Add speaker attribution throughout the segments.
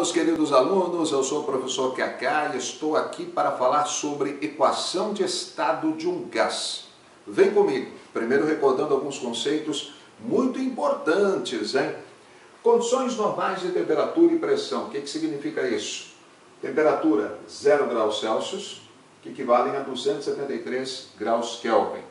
Speaker 1: meus queridos alunos, eu sou o professor Kaká e estou aqui para falar sobre equação de estado de um gás. Vem comigo, primeiro recordando alguns conceitos muito importantes, hein? Condições normais de temperatura e pressão, o que significa isso? Temperatura 0 graus Celsius, que equivalem a 273 graus Kelvin.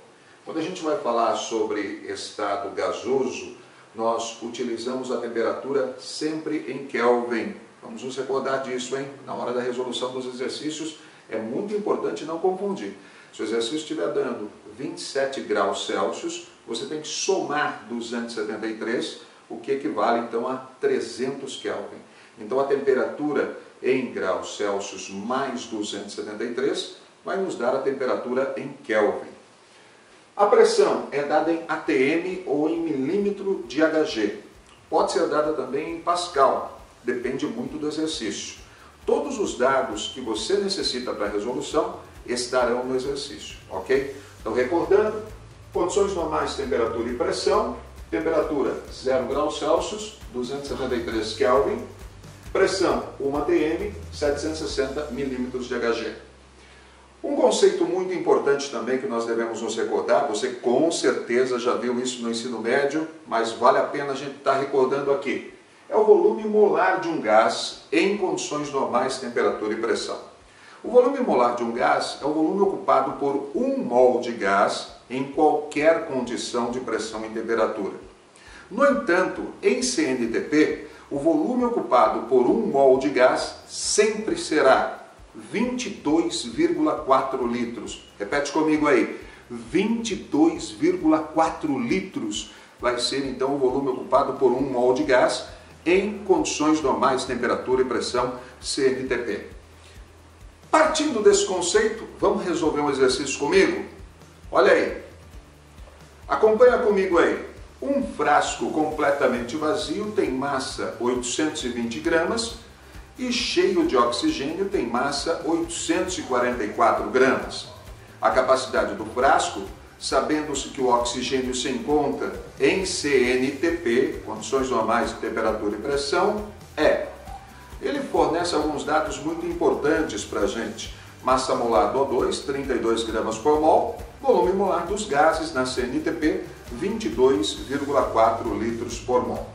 Speaker 1: Quando a gente vai falar sobre estado gasoso, nós utilizamos a temperatura sempre em Kelvin. Vamos nos recordar disso, hein? Na hora da resolução dos exercícios, é muito importante não confundir. Se o exercício estiver dando 27 graus Celsius, você tem que somar 273, o que equivale então a 300 Kelvin. Então a temperatura em graus Celsius mais 273 vai nos dar a temperatura em Kelvin. A pressão é dada em atm ou em milímetro de Hg. Pode ser dada também em Pascal, depende muito do exercício. Todos os dados que você necessita para a resolução estarão no exercício, ok? Então, recordando, condições normais de temperatura e pressão, temperatura 0 graus Celsius, 273 Kelvin, pressão 1 atm, 760 milímetros de Hg. Um conceito muito importante também que nós devemos nos recordar, você com certeza já viu isso no ensino médio, mas vale a pena a gente estar recordando aqui, é o volume molar de um gás em condições normais de temperatura e pressão. O volume molar de um gás é o volume ocupado por 1 mol de gás em qualquer condição de pressão e temperatura. No entanto, em CNTP, o volume ocupado por 1 mol de gás sempre será 22,4 litros. Repete comigo aí. 22,4 litros vai ser então o volume ocupado por 1 mol de gás em condições normais de temperatura e pressão CNTP. Partindo desse conceito, vamos resolver um exercício comigo? Olha aí. Acompanha comigo aí. Um frasco completamente vazio tem massa 820 gramas e cheio de oxigênio tem massa 844 gramas. A capacidade do frasco, sabendo-se que o oxigênio se encontra em CNTP, condições normais de temperatura e pressão, ele fornece alguns dados muito importantes para a gente. Massa molar do O2, 32 gramas por mol, volume molar dos gases na CNTP, 22,4 litros por mol.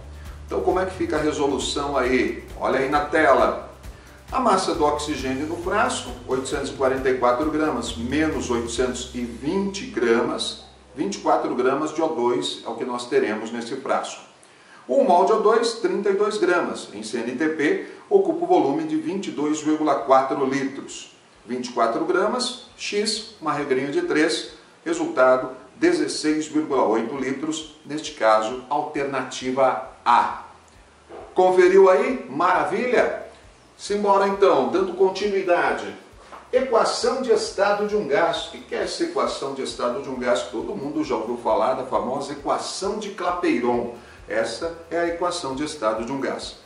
Speaker 1: Então, como é que fica a resolução aí? Olha aí na tela. A massa do oxigênio no frasco, 844 gramas menos 820 gramas, 24 gramas de O2 é o que nós teremos nesse frasco. 1 mol de O2, 32 gramas. Em CNTP, ocupa o volume de 22,4 litros. 24 gramas, X, uma regrinha de 3, resultado 16,8 litros, neste caso, alternativa A. Conferiu aí? Maravilha? Simbora então, dando continuidade. Equação de estado de um gás. O que é essa equação de estado de um gás? Todo mundo já ouviu falar da famosa equação de Clapeyron. Essa é a equação de estado de um gás.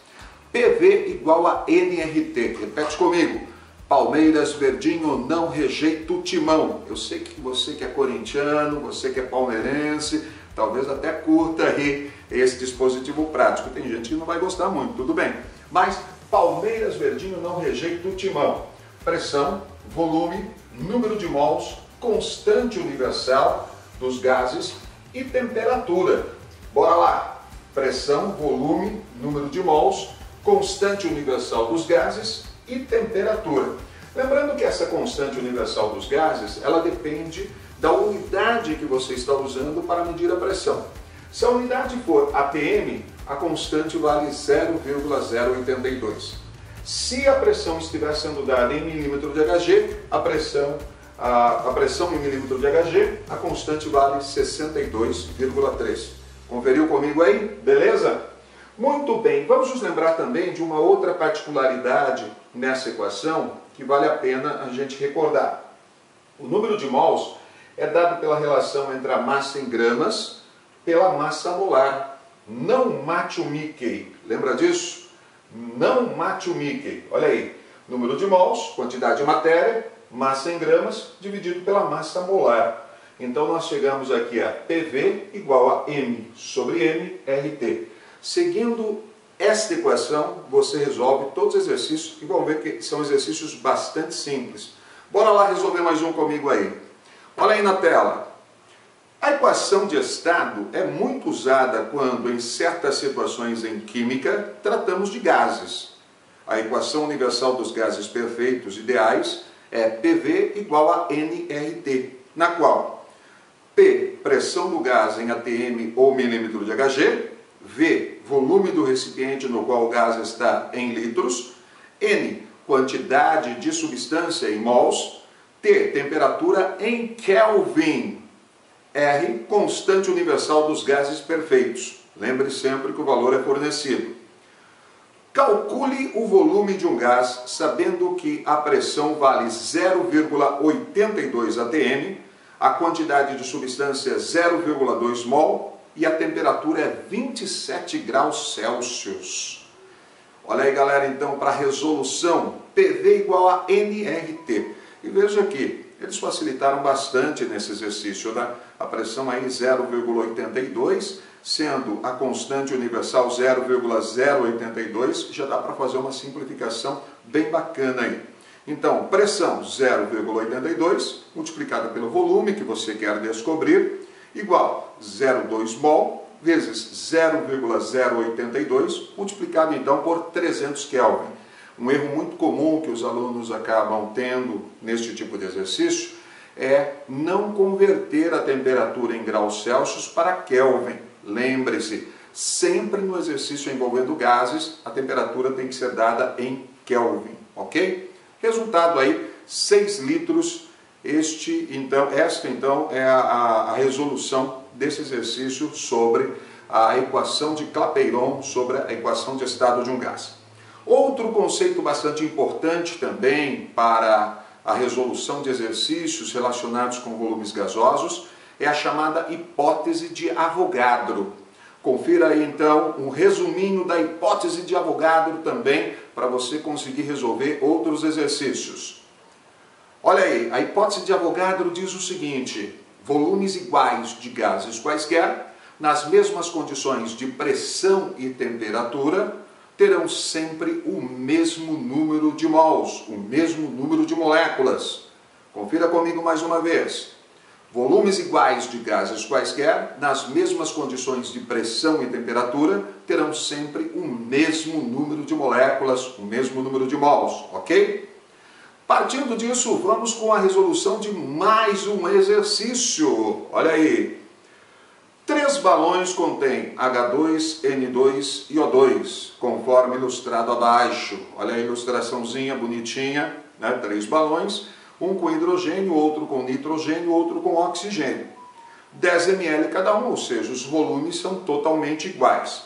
Speaker 1: PV igual a nRT. Repete comigo. Palmeiras, verdinho, não rejeita o timão. Eu sei que você que é corintiano, você que é palmeirense, talvez até curta aí esse dispositivo prático. Tem gente que não vai gostar muito, tudo bem. Mas Palmeiras, verdinho, não rejeita o timão. Pressão, volume, número de mols, constante universal dos gases e temperatura. Bora lá. Pressão, volume, número de mols, constante universal dos gases e temperatura. Lembrando que essa constante universal dos gases, ela depende da unidade que você está usando para medir a pressão. Se a unidade for atm, a constante vale 0,082. Se a pressão estiver sendo dada em milímetro de Hg, a pressão em milímetro de Hg, a constante vale 62,3. Conferiu comigo aí? Beleza? Muito bem, vamos nos lembrar também de uma outra particularidade nessa equação que vale a pena a gente recordar. O número de mols é dado pela relação entre a massa em gramas pela massa molar. Não mate o Mickey. Lembra disso? Não mate o Mickey. Olha aí, número de mols, quantidade de matéria, massa em gramas, dividido pela massa molar. Então nós chegamos aqui a PV igual a M sobre M RT. Seguindo esta equação você resolve todos os exercícios e vão ver que são exercícios bastante simples. Bora lá resolver mais um comigo aí. Olha aí na tela. A equação de estado é muito usada quando, em certas situações em química, tratamos de gases. A equação universal dos gases perfeitos ideais é PV igual a nRT, na qual P, pressão do gás em atm ou milímetro de Hg, V, volume do recipiente no qual o gás está em litros, N, quantidade de substância em mols, T, temperatura em Kelvin, R, constante universal dos gases perfeitos. Lembre sempre que o valor é fornecido. Calcule o volume de um gás sabendo que a pressão vale 0,82 atm, a quantidade de substância é 0,2 mol e a temperatura é 27 graus Celsius. Olha aí, galera, então, para a resolução, PV igual a nRT. E veja aqui, eles facilitaram bastante nesse exercício, né? A pressão aí 0,82, sendo a constante universal 0,082, já dá para fazer uma simplificação bem bacana aí. Então, pressão 0,82 multiplicada pelo volume que você quer descobrir, igual 0,2 mol vezes 0,082, multiplicado então por 300 Kelvin. Um erro muito comum que os alunos acabam tendo neste tipo de exercício é não converter a temperatura em graus Celsius para Kelvin. Lembre-se, sempre no exercício envolvendo gases, a temperatura tem que ser dada em Kelvin, ok? Resultado aí, 6 litros. Esta então é a resolução desse exercício sobre a equação de Clapeyron, sobre a equação de estado de um gás. Outro conceito bastante importante também para a resolução de exercícios relacionados com volumes gasosos é a chamada hipótese de Avogadro. Confira aí então um resuminho da hipótese de Avogadro também para você conseguir resolver outros exercícios. Olha aí, a hipótese de Avogadro diz o seguinte: volumes iguais de gases quaisquer, nas mesmas condições de pressão e temperatura, terão sempre o mesmo número de mols, o mesmo número de moléculas. Confira comigo mais uma vez. Volumes iguais de gases quaisquer, nas mesmas condições de pressão e temperatura, terão sempre o mesmo número de moléculas, o mesmo número de mols, ok? Partindo disso, vamos com a resolução de mais um exercício. Olha aí. 3 balões contêm H2, N2 e O2, conforme ilustrado abaixo. Olha a ilustraçãozinha bonitinha, né? 3 balões, um com hidrogênio, outro com nitrogênio, outro com oxigênio. 10 ml cada um, ou seja, os volumes são totalmente iguais.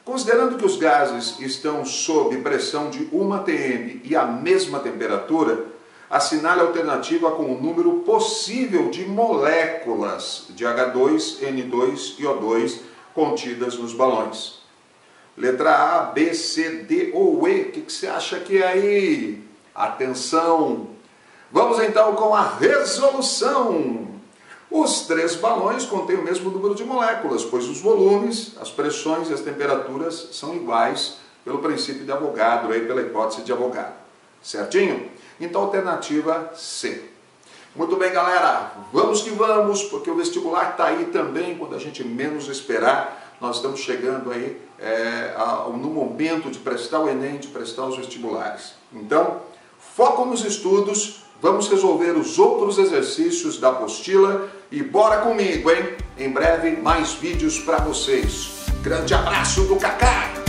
Speaker 1: Considerando que os gases estão sob pressão de 1 atm e a mesma temperatura, assinale a alternativa com o número possível de moléculas de H2, N2 e O2 contidas nos balões. Letra A, B, C, D ou E, o que você acha que é aí? Atenção! Vamos então com a resolução. Os 3 balões contêm o mesmo número de moléculas, pois os volumes, as pressões e as temperaturas são iguais pelo princípio de Avogadro, aí pela hipótese de Avogadro. Certinho? Então, alternativa C. Muito bem, galera, vamos que vamos, porque o vestibular está aí também, quando a gente menos esperar. Nós estamos chegando aí no momento de prestar o Enem, de prestar os vestibulares. Então, foco nos estudos, vamos resolver os outros exercícios da apostila e bora comigo, hein? Em breve, mais vídeos para vocês. Grande abraço do Kaká!